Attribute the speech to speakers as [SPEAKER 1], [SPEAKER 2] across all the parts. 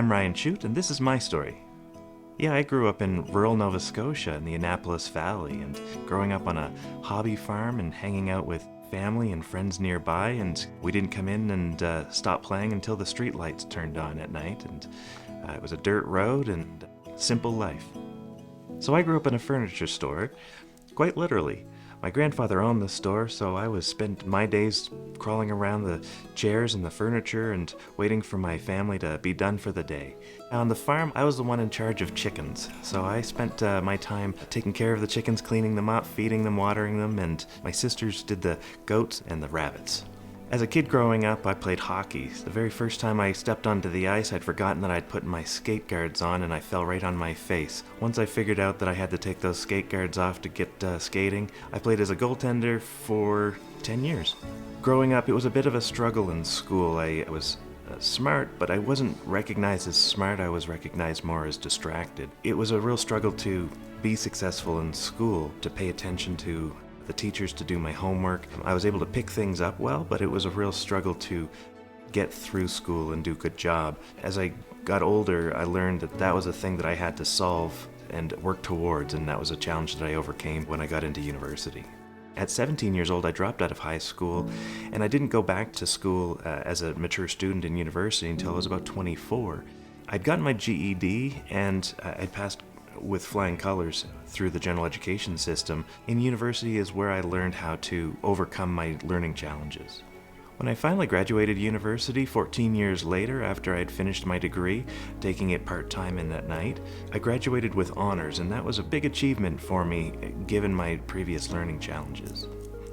[SPEAKER 1] I'm Ryan Chute, and this is my story. Yeah, I grew up in rural Nova Scotia in the Annapolis Valley, and growing up on a hobby farm and hanging out with family and friends nearby, and we didn't come in and stop playing until the street lights turned on at night, and it was a dirt road and simple life. So I grew up in a furniture store, quite literally. My grandfather owned the store, so I was spent my days crawling around the chairs and the furniture and waiting for my family to be done for the day. On the farm, I was the one in charge of chickens, so I spent my time taking care of the chickens, cleaning them up, feeding them, watering them, and my sisters did the goats and the rabbits. As a kid growing up, I played hockey. The very first time I stepped onto the ice, I'd forgotten that I'd put my skate guards on and I fell right on my face. Once I figured out that I had to take those skate guards off to get skating, I played as a goaltender for 10 years. Growing up, it was a bit of a struggle in school. I was smart, but I wasn't recognized as smart. I was recognized more as distracted. It was a real struggle to be successful in school, to pay attention to the teachers, to do my homework. I was able to pick things up well, but it was a real struggle to get through school and do a good job. As I got older, I learned that that was a thing that I had to solve and work towards, and that was a challenge that I overcame when I got into university. At 17 years old, I dropped out of high school, and I didn't go back to school as a mature student in university until I was about 24. I'd gotten my GED, and I'd passed with flying colors through the general education system. In university is where I learned how to overcome my learning challenges. When I finally graduated university 14 years later, after I'd finished my degree, taking it part-time and at night, I graduated with honors, and that was a big achievement for me given my previous learning challenges.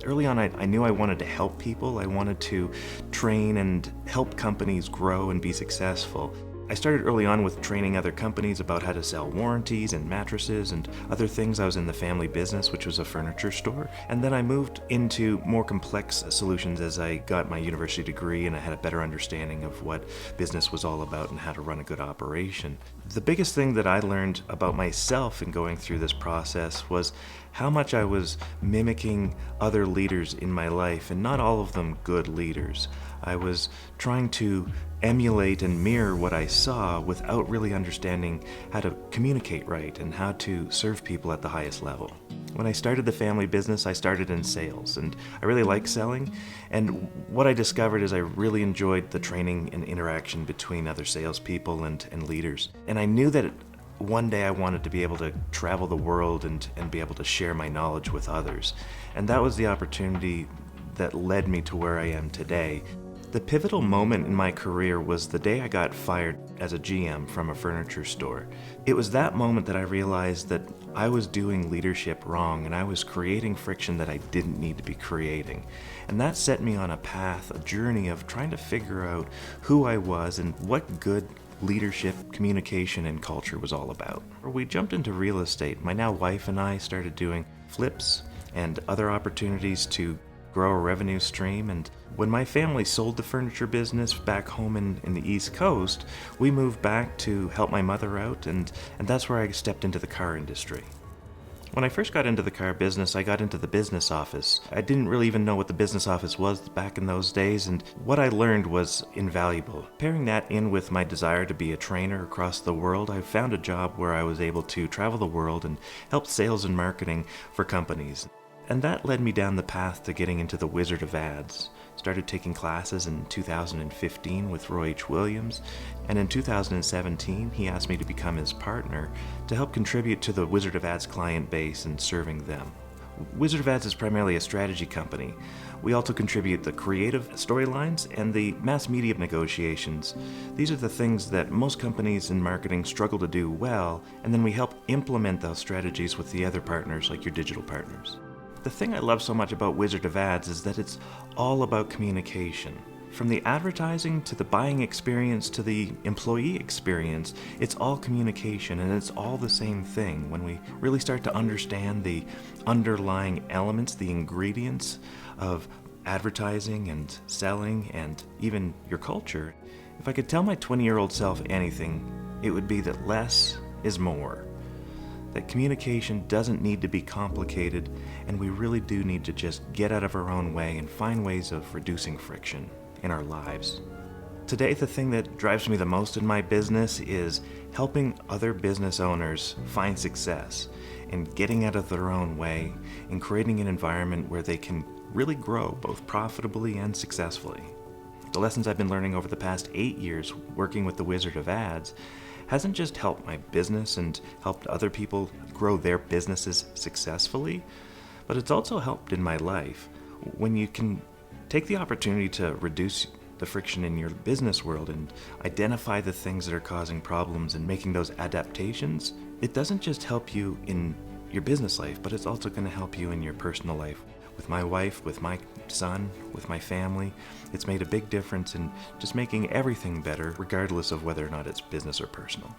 [SPEAKER 1] Early on, I knew I wanted to help people. I wanted to train and help companies grow and be successful. I started early on with training other companies about how to sell warranties and mattresses and other things. I was in the family business, which was a furniture store. And then I moved into more complex solutions as I got my university degree and I had a better understanding of what business was all about and how to run a good operation. The biggest thing that I learned about myself in going through this process was how much I was mimicking other leaders in my life, and not all of them good leaders. I was trying to emulate and mirror what I saw without really understanding how to communicate right and how to serve people at the highest level. When I started the family business, I started in sales, and I really like selling, and what I discovered is I really enjoyed the training and interaction between other salespeople and leaders. And I knew that one day I wanted to be able to travel the world and be able to share my knowledge with others. And that was the opportunity that led me to where I am today. The pivotal moment in my career was the day I got fired as a GM from a furniture store. It was that moment that I realized that I was doing leadership wrong and I was creating friction that I didn't need to be creating. And that set me on a path, a journey of trying to figure out who I was and what good leadership, communication, and culture was all about. We jumped into real estate. My now wife and I started doing flips and other opportunities to grow a revenue stream. And when my family sold the furniture business back home in the East Coast, we moved back to help my mother out, and that's where I stepped into the car industry. When I first got into the car business, I got into the business office. I didn't really even know what the business office was back in those days, and what I learned was invaluable. Pairing that in with my desire to be a trainer across the world, I found a job where I was able to travel the world and help sales and marketing for companies. And that led me down the path to getting into the Wizard of Ads. Started taking classes in 2015 with Roy H. Williams, and in 2017 he asked me to become his partner to help contribute to the Wizard of Ads client base and serving them. Wizard of Ads is primarily a strategy company. We also contribute the creative storylines and the mass media negotiations. These are the things that most companies in marketing struggle to do well, and then we help implement those strategies with the other partners like your digital partners. The thing I love so much about Wizard of Ads is that it's all about communication. From the advertising to the buying experience to the employee experience, it's all communication and it's all the same thing. When we really start to understand the underlying elements, the ingredients of advertising and selling and even your culture, if I could tell my 20-year-old self anything, it would be that less is more. That communication doesn't need to be complicated, and we really do need to just get out of our own way and find ways of reducing friction in our lives. Today, the thing that drives me the most in my business is helping other business owners find success and getting out of their own way and creating an environment where they can really grow both profitably and successfully. The lessons I've been learning over the past 8 years working with the Wizard of Ads hasn't just helped my business and helped other people grow their businesses successfully, but it's also helped in my life. When you can take the opportunity to reduce the friction in your business world and identify the things that are causing problems and making those adaptations, it doesn't just help you in your business life, but it's also going to help you in your personal life. With my wife, with my son, with my family, it's made a big difference in just making everything better, regardless of whether or not it's business or personal.